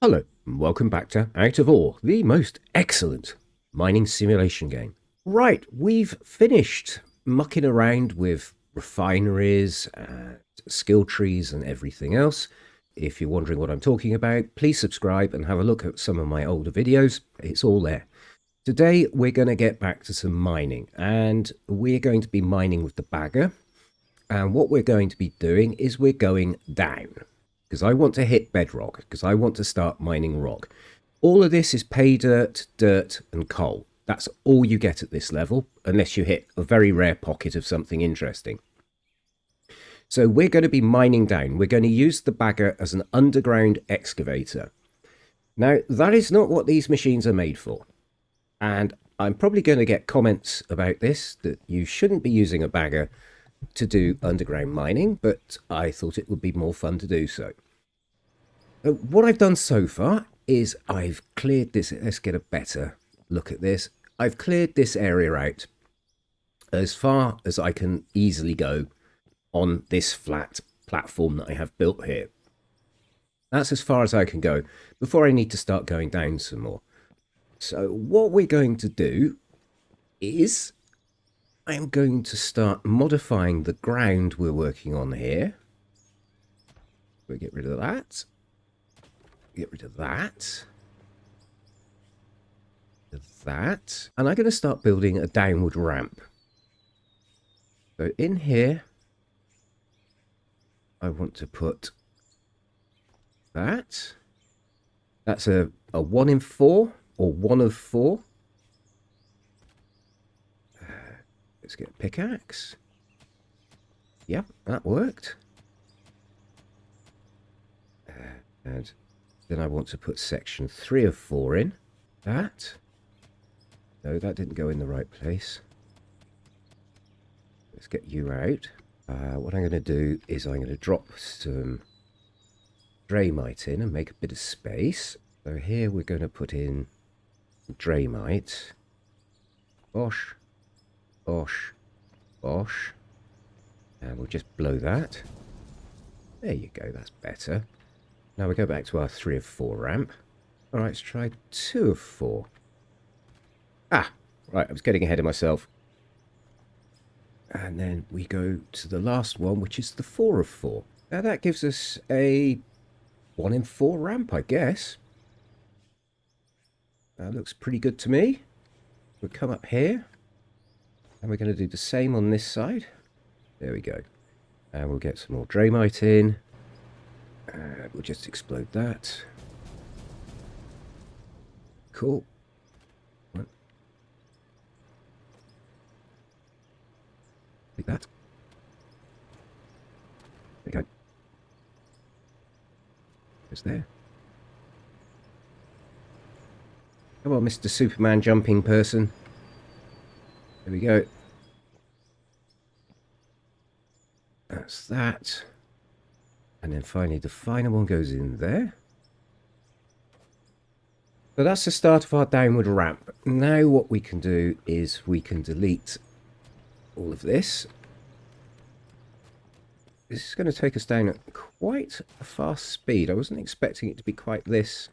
Hello, and welcome back to Out of Ore, the most excellent mining simulation game. Right, we've finished mucking around with refineries, and skill trees, and everything else. If you're wondering what I'm talking about, please subscribe and have a look at some of my older videos. It's all there. Today, we're going to get back to some mining, and we're going to be mining with the bagger. And what we're going to be doing is we're going down because I want to hit bedrock, because I want to start mining rock. All of this is pay dirt, dirt, and coal. That's all you get at this level, unless you hit a very rare pocket of something interesting. So we're going to be mining down. We're going to use the bagger as an underground excavator. Now, that is not what these machines are made for. And I'm probably going to get comments about this, that you shouldn't be using a bagger to do underground mining, but I thought it would be more fun to do so. What I've done so far is I've cleared this. Let's get a better look at this. I've cleared this area out as far as I can easily go on this flat platform that I have built here. That's as far as I can go before I need to start going down some more. So what we're going to do is I'm going to start modifying the ground we're working on here. We'll get rid of that. Get rid of that. That. And I'm going to start building a downward ramp. So in here, I want to put that. That's a 1 in 4 or 1 of 4. Let's get a pickaxe. Yep, that worked. And then I want to put section 3 of 4 in. That. No, that didn't go in the right place. Let's get you out. What I'm going to do is I'm going to drop some Dramite in and make a bit of space. So here we're going to put in Dramite. Bosh. Bosh. Bosh. And we'll just blow that. There you go, that's better. Now we go back to our 3 of 4 ramp. Alright, let's try 2 of 4. Ah, right, I was getting ahead of myself. And then we go to the last one, which is the 4 of 4. Now that gives us a 1 in 4 ramp, I guess. That looks pretty good to me. We'll come up here. And we're going to do the same on this side. There we go. And we'll get some more Dramite in. We'll just explode that. Cool. One. Like that. There we go. It's there. Come on, Mr. Superman jumping person. There we go. That's that. And then finally the final one goes in there. So that's the start of our downward ramp. Now what we can do is we can delete all of this. This is going to take us down at quite a fast speed. I wasn't expecting it to be quite this.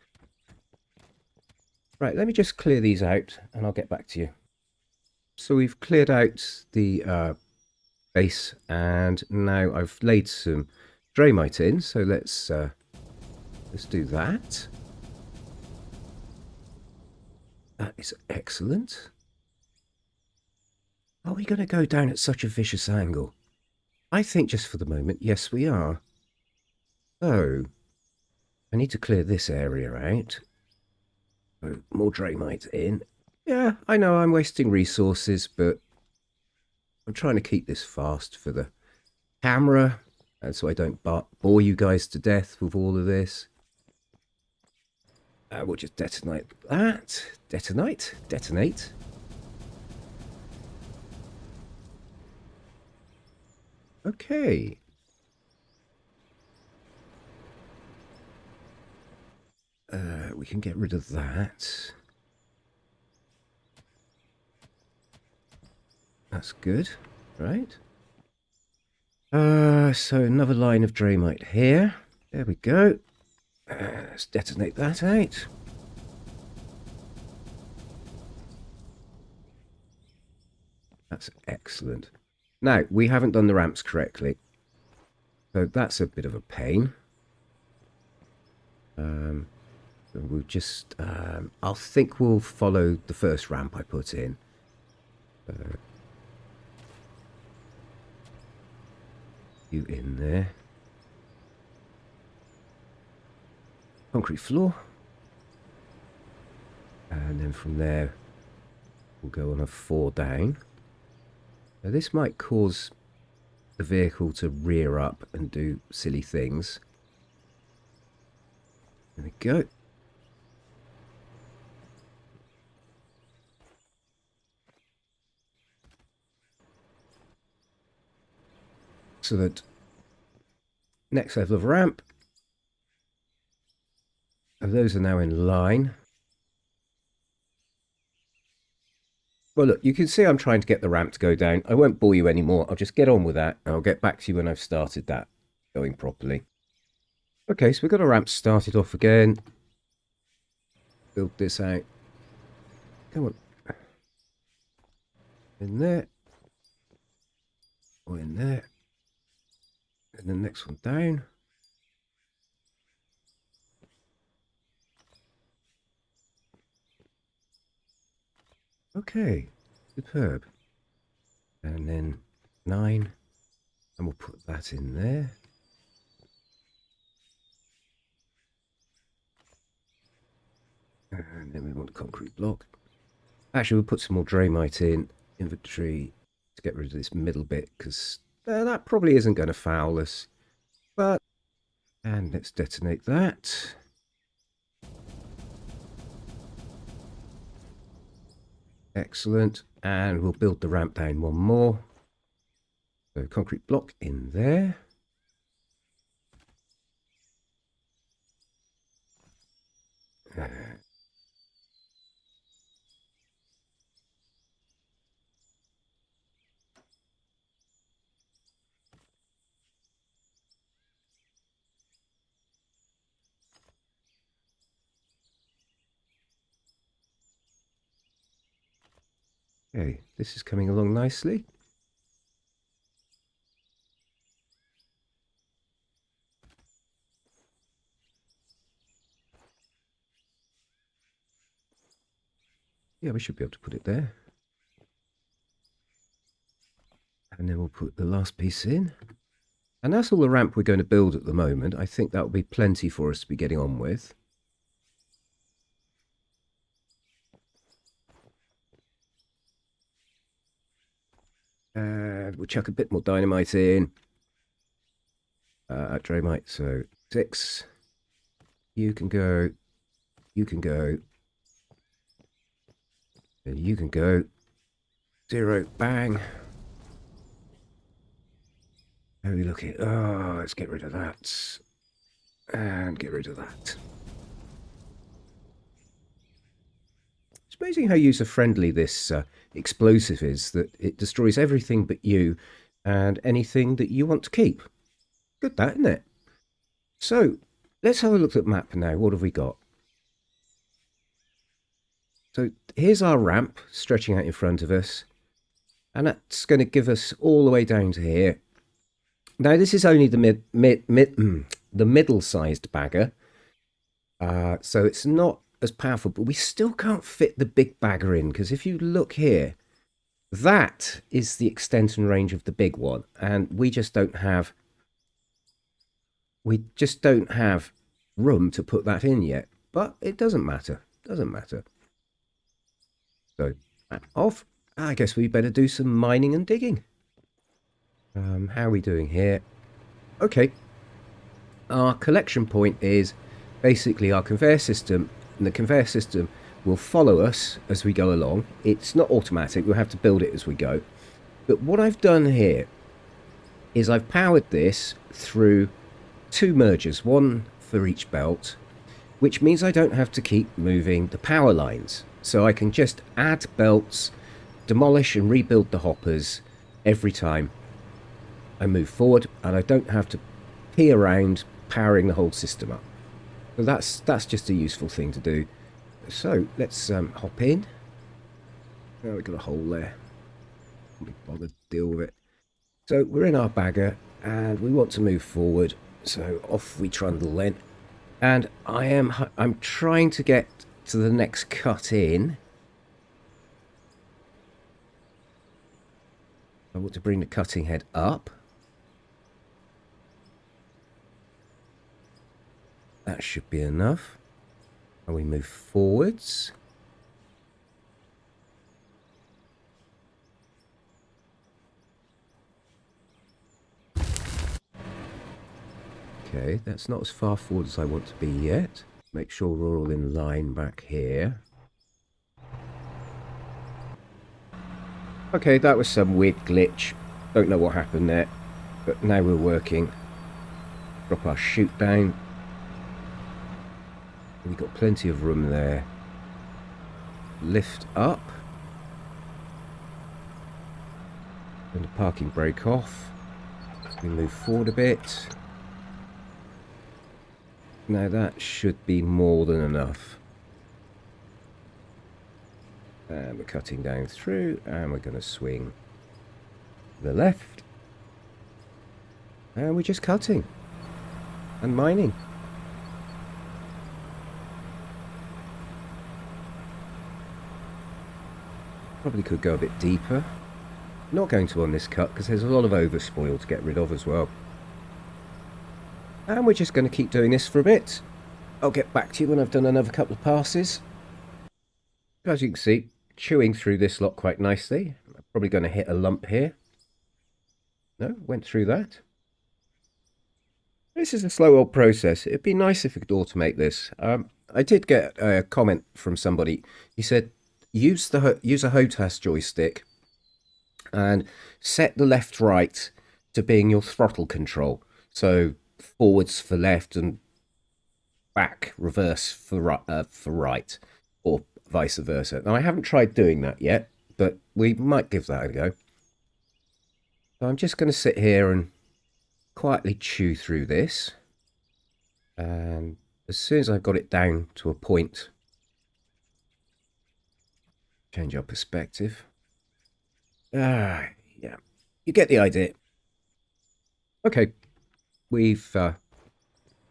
Right, let me just clear these out and I'll get back to you. So we've cleared out the base and now I've laid some Dramite in, so let's do that. That is excellent. Are we going to go down at such a vicious angle? I think just for the moment, yes we are. So, I need to clear this area out. Put more Dramite in. Yeah, I know I'm wasting resources, but I'm trying to keep this fast for the camera. And so I don't bore you guys to death with all of this. We'll just detonate that. Detonate. Detonate. Okay. We can get rid of that. That's good, right? So another line of Dramite here. There we go. Let's detonate that out. That's excellent. Now, we haven't done the ramps correctly, so that's a bit of a pain. So we'll just, I think we'll follow the first ramp I put in. You in there. Concrete floor. And then from there, we'll go on a 4 down. Now this might cause the vehicle to rear up and do silly things. There we go. So that next level of ramp, and those are now in line. Well, look, you can see I'm trying to get the ramp to go down. I won't bore you anymore. I'll just get on with that, and I'll get back to you when I've started that going properly. Okay, so we've got a ramp started off again. Build this out. Come on. In there. Or in there. And the next one down. Okay, superb. And then 9, and we'll put that in there. And then we want a concrete block. Actually, we'll put some more Dramite in inventory to get rid of this middle bit, because that probably isn't going to foul us. But, and let's detonate that. Excellent. And we'll build the ramp down one more. So concrete block in there. Okay, this is coming along nicely. Yeah, we should be able to put it there. And then we'll put the last piece in. And that's all the ramp we're going to build at the moment. I think that will be plenty for us to be getting on with. And we'll chuck a bit more dynamite in. Dramite, so 6. You can go. You can go. And you can go. 0, bang. How are we looking? Oh, let's get rid of that. And get rid of that. It's amazing how user-friendly this explosive is, that it destroys everything but you and anything that you want to keep. Good that, isn't it? So, let's have a look at the map now. What have we got? So, here's our ramp stretching out in front of us. And that's going to give us all the way down to here. Now, this is only the middle-sized bagger. So, it's not as powerful, but we still can't fit the big bagger in, because if you look here, that is the extent and range of the big one, and we just don't have room to put that in yet. But it doesn't matter. Doesn't matter. So off. I guess we better do some mining and digging. How are we doing here? Okay. Our collection point is basically our conveyor system, and the conveyor system will follow us as we go along. It's not automatic. We'll have to build it as we go. But what I've done here is I've powered this through 2 mergers, one for each belt, which means I don't have to keep moving the power lines. So I can just add belts, demolish and rebuild the hoppers every time I move forward, and I don't have to pee around powering the whole system up. So that's just a useful thing to do. So let's hop in. Oh, we've got a hole there. Can't be bothered to deal with it. So we're in our bagger and we want to move forward. So off we trundle then. And I'm trying to get to the next cut in. I want to bring the cutting head up. That should be enough. And we move forwards. Okay, that's not as far forward as I want to be yet. Make sure we're all in line back here. Okay, that was some weird glitch. Don't know what happened there. But now we're working. Drop our chute down. We've got plenty of room there. Lift up. Turn the parking brake off. We move forward a bit. Now that should be more than enough. And we're cutting down through, and we're going to swing to the left. And we're just cutting and mining. Probably could go a bit deeper. Not going to on this cut because there's a lot of overspoil to get rid of as well. And we're just going to keep doing this for a bit. I'll get back to you when I've done another couple of passes. As you can see, chewing through this lot quite nicely. I'm probably going to hit a lump here. No, went through that. This is a slow old process. It'd be nice if we could automate this. I did get a comment from somebody. He said, use a HOTAS joystick and set the left-right to being your throttle control. So forwards for left and back, reverse for right, or vice versa. Now, I haven't tried doing that yet, but we might give that a go. So I'm just going to sit here and quietly chew through this. And as soon as I've got it down to a point, change our perspective. Yeah, you get the idea. Okay, we've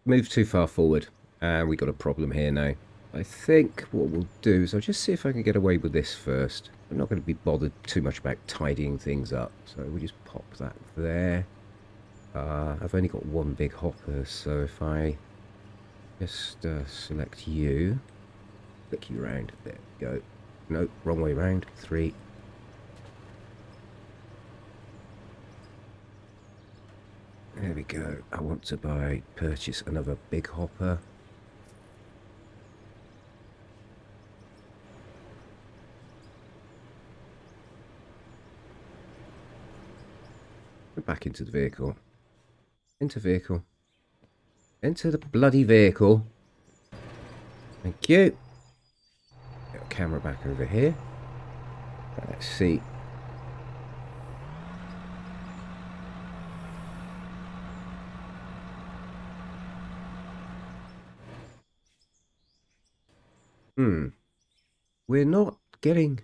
moved too far forward and we've got a problem here now. I think what we'll do is I'll just see if I can get away with this first. I'm not going to be bothered too much about tidying things up, so we'll just pop that there. I've only got one big hopper, so if I just select you, click you around, there we go. No, wrong way round, 3. There we go. I want to purchase another big hopper. Back into the vehicle. Into vehicle. Into the bloody vehicle. Thank you. Get a camera back over here. Let's see. We're not getting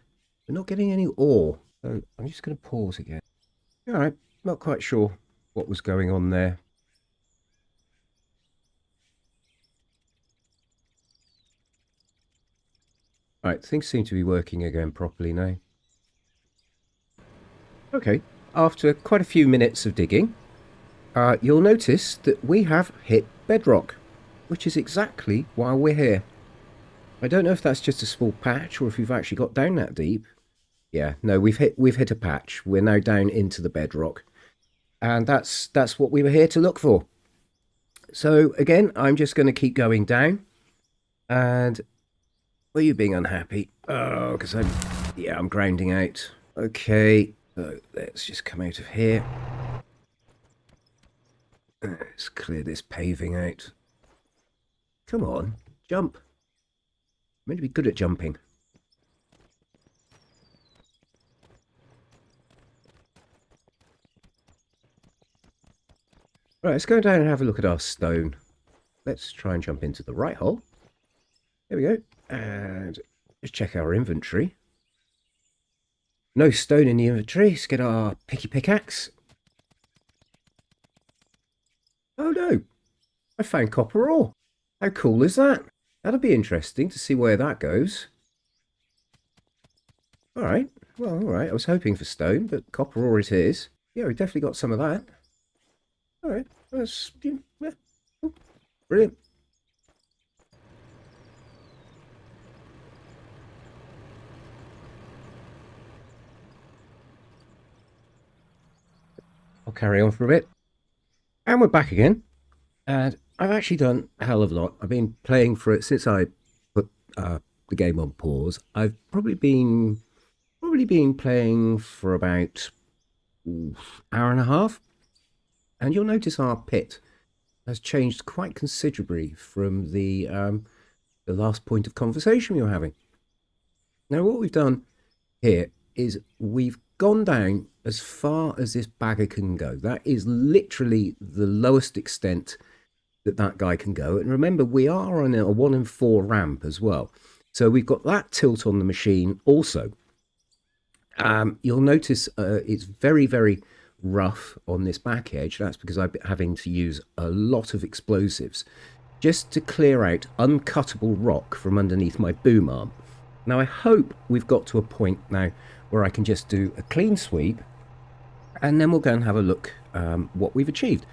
any ore. So I'm just going to pause again. All right. Not quite sure what was going on there. All right, things seem to be working again properly now. Okay, after quite a few minutes of digging, you'll notice that we have hit bedrock, which is exactly why we're here. I don't know if that's just a small patch or if we've actually got down that deep. Yeah, no, we've hit a patch. We're now down into the bedrock. And that's what we were here to look for. So again, I'm just going to keep going down. And are you being unhappy? Oh, because I'm grounding out. Okay, so let's just come out of here. Let's clear this paving out. Come on, jump. I'm meant to be good at jumping. Right, let's go down and have a look at our stone. let's try and jump into the right hole. There we go. And just check our inventory. No stone in the inventory. Let's get our picky pickaxe. Oh no, I found copper ore. How cool is that? That'll be interesting to see where that goes. All right. Well, all right. I was hoping for stone, but copper ore it is. Yeah, we definitely got some of that. All right. That's yeah. Oh, brilliant. I'll carry on for a bit. And we're back again. And I've actually done a hell of a lot. I've been playing for it since I put the game on pause. I've probably been playing for about hour and a half. And you'll notice our pit has changed quite considerably from the last point of conversation we were having. Now, what we've done here is we've gone down as far as this bagger can go. That is literally the lowest extent that guy can go. And remember, we are on a 1 in 4 ramp as well. So we've got that tilt on the machine also. You'll notice it's very, very rough on this back edge. That's because I've been having to use a lot of explosives just to clear out uncuttable rock from underneath my boom arm. Now, I hope we've got to a point now where I can just do a clean sweep, and then we'll go and have a look what we've achieved.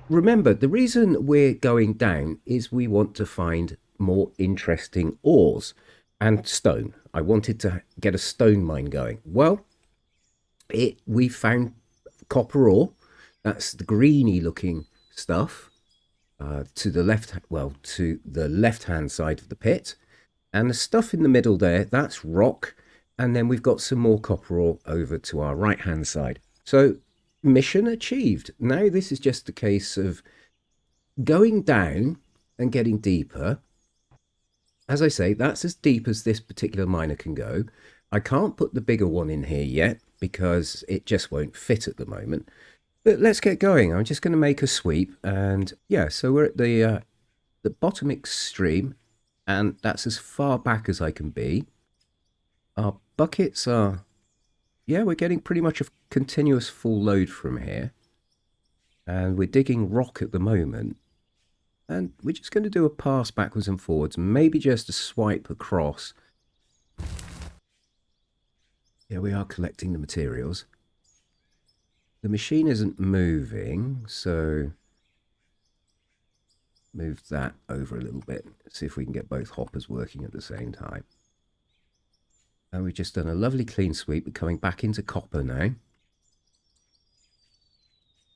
Remember, the reason we're going down is we want to find more interesting ores and stone. I wanted to get a stone mine going. Well, we found copper ore. That's the greeny looking stuff to the left-hand side of the pit. And the stuff in the middle there, that's rock. And then we've got some more copper ore over to our right-hand side. So mission achieved. Now this is just a case of going down and getting deeper. As I say, that's as deep as this particular miner can go. I can't put the bigger one in here yet because it just won't fit at the moment. But let's get going. I'm just going to make a sweep. And yeah, so we're at the bottom extreme. And that's as far back as I can be. Our buckets are... yeah, we're getting pretty much a continuous full load from here. And we're digging rock at the moment. And we're just going to do a pass backwards and forwards. Maybe just a swipe across. Yeah, we are collecting the materials. The machine isn't moving, so... move that over a little bit. See if we can get both hoppers working at the same time. And we've just done a lovely clean sweep. We're coming back into copper now.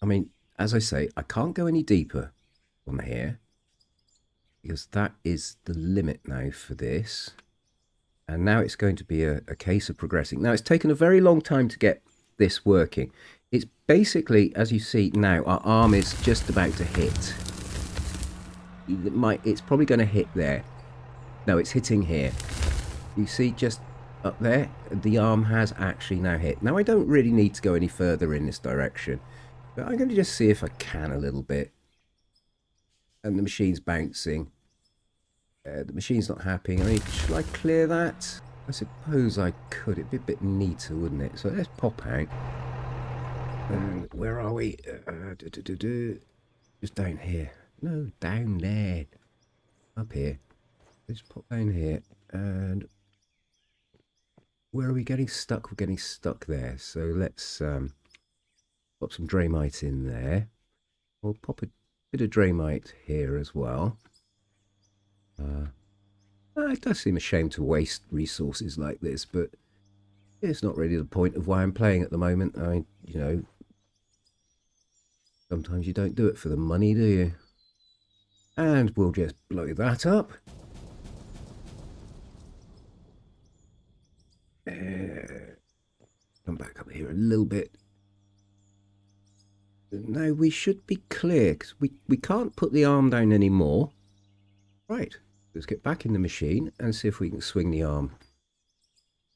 I mean, as I say, I can't go any deeper on here because that is the limit now for this. And now it's going to be a case of progressing. Now, it's taken a very long time to get this working. It's basically, as you see now, our arm is just about to hit. It's probably going to hit there. No, it's hitting here. You see just up there, the arm has actually now hit. Now, I don't really need to go any further in this direction, but I'm going to just see if I can a little bit. And the machine's bouncing. The machine's not happy. I mean, should I clear that? I suppose I could. It'd be a bit neater, wouldn't it? So let's pop out. And where are we? Just down here. No, down there. Up here. Let's pop down here. And where are we getting stuck? We're getting stuck there. So let's pop some Dramite in there. We'll pop a bit of Dramite here as well. It does seem a shame to waste resources like this, but it's not really the point of why I'm playing at the moment. You know, sometimes you don't do it for the money, do you? And we'll just blow that up. Come back up here a little bit. Now we should be clear because we can't put the arm down anymore. Right, let's get back in the machine and see if we can swing the arm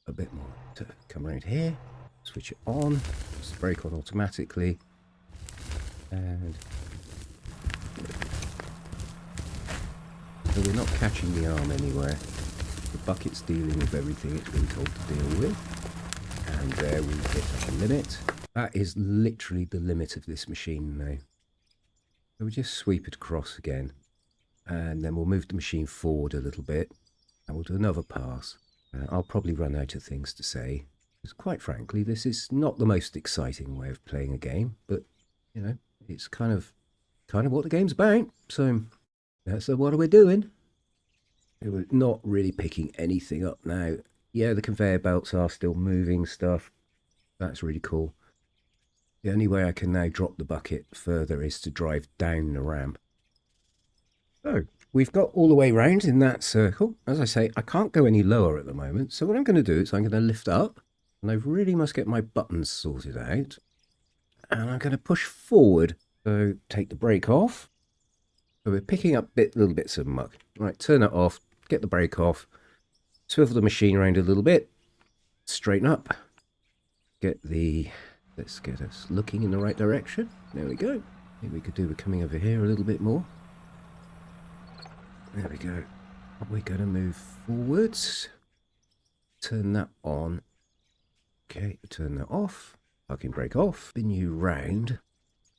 a bit more. So come around here, switch it on, just brake on automatically, and so we're not catching the arm anywhere. The bucket's dealing with everything it's been told to deal with. And there we hit the limit. That is literally the limit of this machine now. So we just sweep it across again. And then we'll move the machine forward a little bit. And we'll do another pass. I'll probably run out of things to say. Because quite frankly, this is not the most exciting way of playing a game. But, you know, it's kind of what the game's about. So that's what we're doing. We're not really picking anything up now. Yeah, the conveyor belts are still moving stuff. That's really cool. The only way I can now drop the bucket further is to drive down the ramp. So we've got all the way round in that circle. As I say, I can't go any lower at the moment. So what I'm going to do is I'm going to lift up. And I really must get my buttons sorted out. And I'm going to push forward. So take the brake off. So we're picking up little bits of muck. Right, turn it off. Get the brake off. Swivel the machine around a little bit. Straighten up. Let's get us looking in the right direction. There we go. Maybe we could do with coming over here a little bit more. There we go. We're going to move forwards. Turn that on. Okay, turn that off. Parking brake off. Spin you round.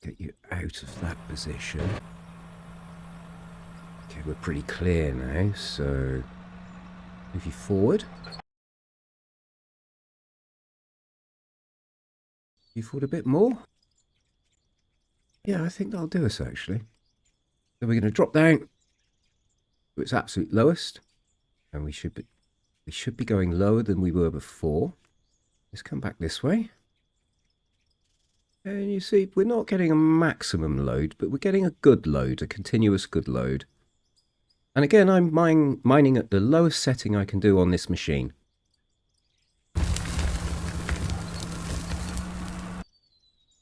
Get you out of that position. Okay, we're pretty clear now, so move you forward. You forward a bit more. Yeah, I think that'll do us actually. So we're going to drop down to its absolute lowest, and we should be going lower than we were before. Let's come back this way. And you see, we're not getting a maximum load, but we're getting a good load, a continuous good load. And again, I'm mining at the lowest setting I can do on this machine.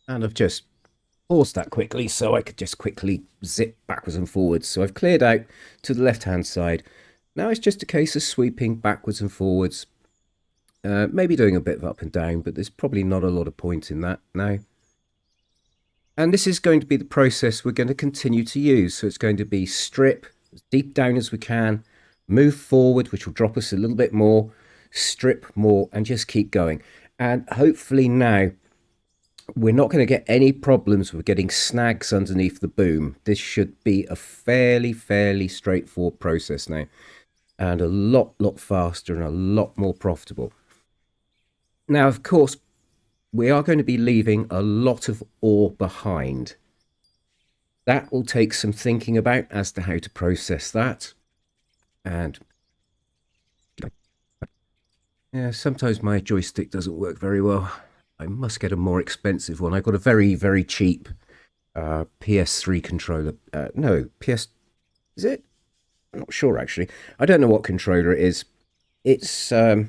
And I've just paused that quickly so I could just quickly zip backwards and forwards. So I've cleared out to the left-hand side. Now it's just a case of sweeping backwards and forwards. Maybe doing a bit of up and down, but there's probably not a lot of point in that now. And this is going to be the process we're going to continue to use. So it's going to be strip as deep down as we can, move forward, which will drop us a little bit more, strip more, and just keep going. And hopefully now we're not going to get any problems with getting snags underneath the boom. This should be a fairly straightforward process now, and a lot faster and a lot more profitable. Now, of course, we are going to be leaving a lot of ore behind. That will take some thinking about as to how to process that. And yeah, sometimes my joystick doesn't work very well. I must get a more expensive one. I got a very cheap PS3 controller. No, PS... Is it? I'm not sure, actually. I don't know what controller it is. It's the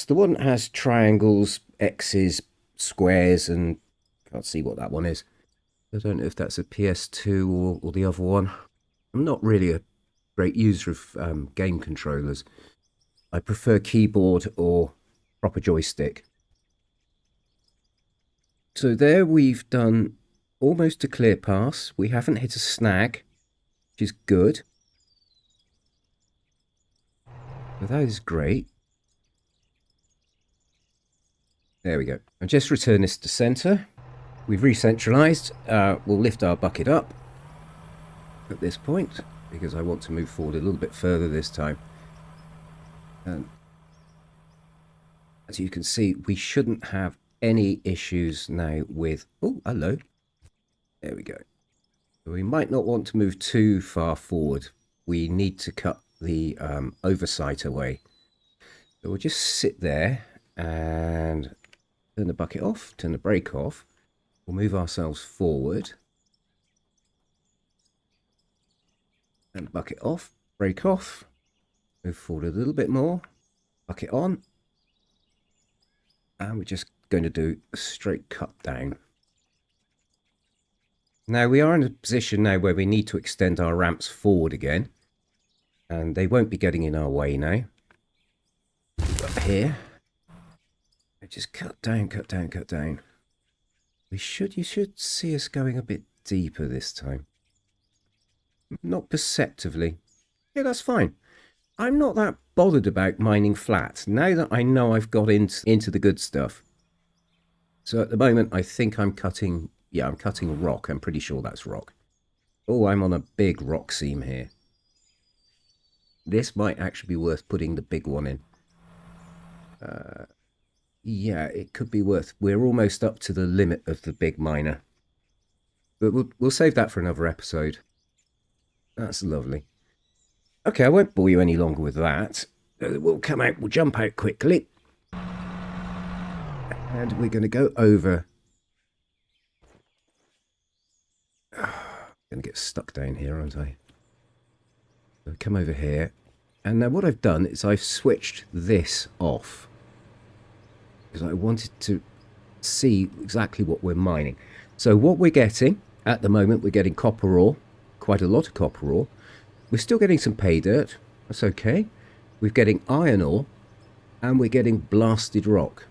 one that has triangles, X's, squares, and can't see what that one is. I don't know if that's a PS2 or the other one. I'm not really a great user of game controllers. I prefer keyboard or proper joystick. So there we've done almost a clear pass. We haven't hit a snag, which is good. So that is great. There we go. I'll just return this to center. We've re-centralized. We'll lift our bucket up at this point because I want to move forward a little bit further this time. And as you can see, we shouldn't have any issues now with... Oh, hello. There we go. We might not want to move too far forward. We need to cut the oversight away. So we'll just sit there and turn the bucket off, turn the brake off. We'll move ourselves forward. And bucket off, brake off. Move forward a little bit more. Bucket on. And we're just going to do a straight cut down. Now we are in a position now where we need to extend our ramps forward again. And they won't be getting in our way now. Up here. Just cut down, cut down, cut down. You should see us going a bit deeper this time. Not perceptively. Yeah, that's fine. I'm not that bothered about mining flat now that I know I've got into the good stuff. So at the moment, I think I'm cutting, yeah, I'm cutting rock. I'm pretty sure that's rock. Oh, I'm on a big rock seam here. This might actually be worth putting the big one in. Yeah, it could be worth. We're almost up to the limit of the big miner. But we'll save that for another episode. That's lovely. Okay, I won't bore you any longer with that. We'll come out, we'll jump out quickly. And we're going to go over. I'm going to get stuck down here, aren't I? So come over here. And now what I've done is I've switched this off. Because I wanted to see exactly what we're mining. So what we're getting, at the moment, we're getting copper ore. Quite a lot of copper ore. We're still getting some pay dirt. That's okay. We're getting iron ore. And we're getting blasted rock.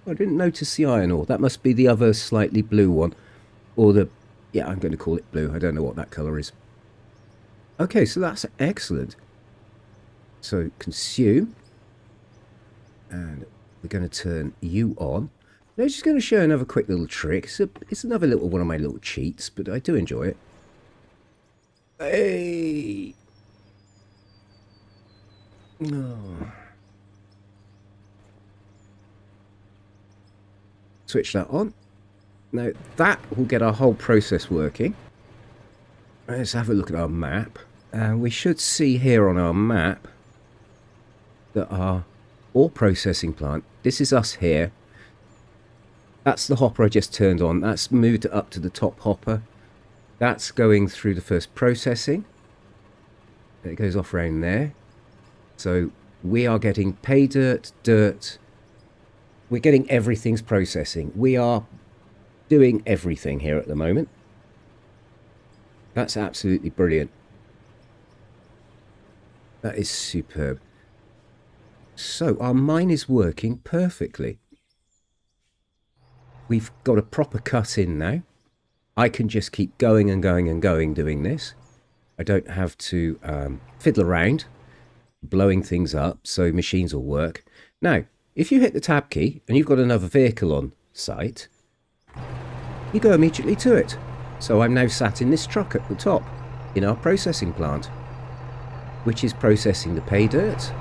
I didn't notice the iron ore. That must be the other slightly blue one. Or the... Yeah, I'm going to call it blue. I don't know what that colour is. Okay, so that's excellent. So consume. And we're going to turn you on. Now, just going to show another quick little trick. It's another little one of my little cheats, but I do enjoy it. Hey! Oh. Switch that on. Now, that will get our whole process working. Let's have a look at our map. And we should see here on our map that our ore processing plant, this is us here. That's the hopper I just turned on. That's moved it up to the top hopper. That's going through the first processing. It goes off around there. So we are getting pay dirt, dirt. We're getting everything's processing. We are doing everything here at the moment. That's absolutely brilliant. That is superb. So our mine is working perfectly. We've got a proper cut in now. I can just keep going and going and going doing this. I don't have to fiddle around blowing things up, so machines will work. Now, if you hit the tab key and you've got another vehicle on site, you go immediately to it. So I'm now sat in this truck at the top in our processing plant, which is processing the pay dirt.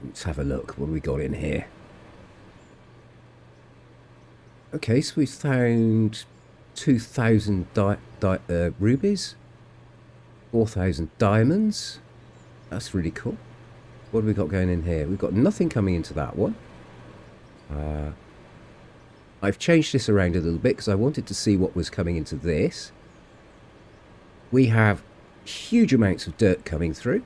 Let's have a look. What do we got in here? Okay, so we found 2,000 rubies, 4,000 diamonds. That's really cool. What have we got going in here? We've got nothing coming into that one. I've changed this around a little bit because I wanted to see what was coming into this. We have huge amounts of dirt coming through.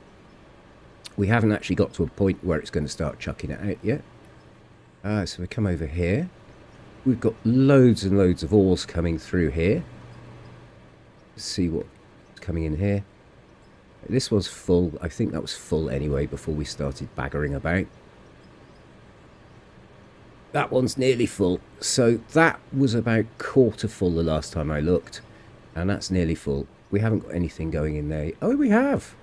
We haven't actually got to a point where it's going to start chucking it out yet. So we come over here. We've got loads and loads of ores coming through here. Let's see what's coming in here. This was full. I think that was full anyway before we started baggering about. That one's nearly full. So that was about quarter full the last time I looked. And that's nearly full. We haven't got anything going in there. Oh, we have.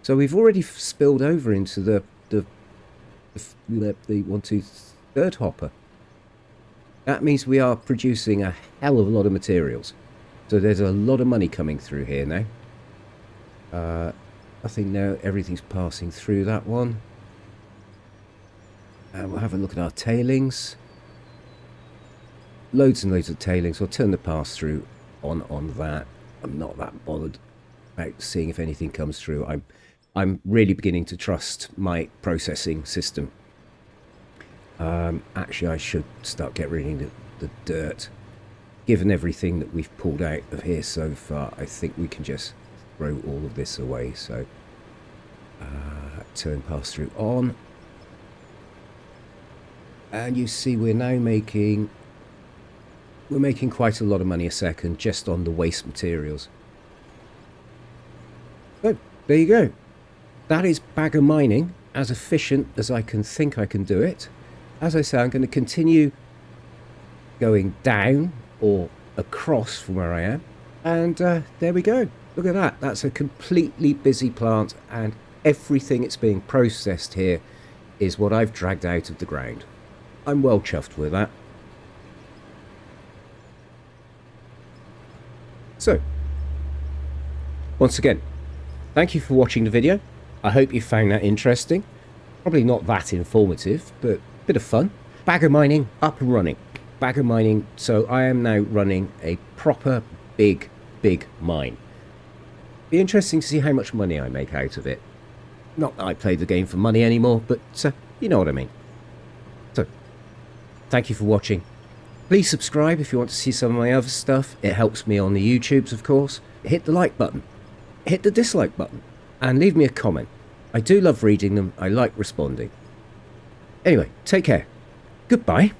So we've already spilled over into the 1, 2, 3rd hopper. That means we are producing a hell of a lot of materials. So there's a lot of money coming through here now. I think now everything's passing through that one. And we'll have a look at our tailings. Loads and loads of tailings. We'll turn the pass-through on that. I'm not that bothered about seeing if anything comes through. I'm really beginning to trust my processing system. Actually, I should start getting rid of the dirt. Given everything that we've pulled out of here so far, I think we can just throw all of this away. So, turn pass-through on. And you see we're now making quite a lot of money a second just on the waste materials. So, there you go. That is bagger mining, as efficient as I can think I can do it. As I say, I'm going to continue going down or across from where I am. And there we go. Look at that. That's a completely busy plant, and everything it's being processed here is what I've dragged out of the ground. I'm well chuffed with that. So, once again, thank you for watching the video. I hope you found that interesting. Probably not that informative, but a bit of fun. Bagger mining up and running. Bagger mining, so I am now running a proper big mine. Be interesting to see how much money I make out of it. Not that I play the game for money anymore, but you know what I mean. So, thank you for watching. Please subscribe if you want to see some of my other stuff. It helps me on the YouTubes, of course. Hit the like button. Hit the dislike button. And leave me a comment. I do love reading them. I like responding. Anyway, take care. Goodbye.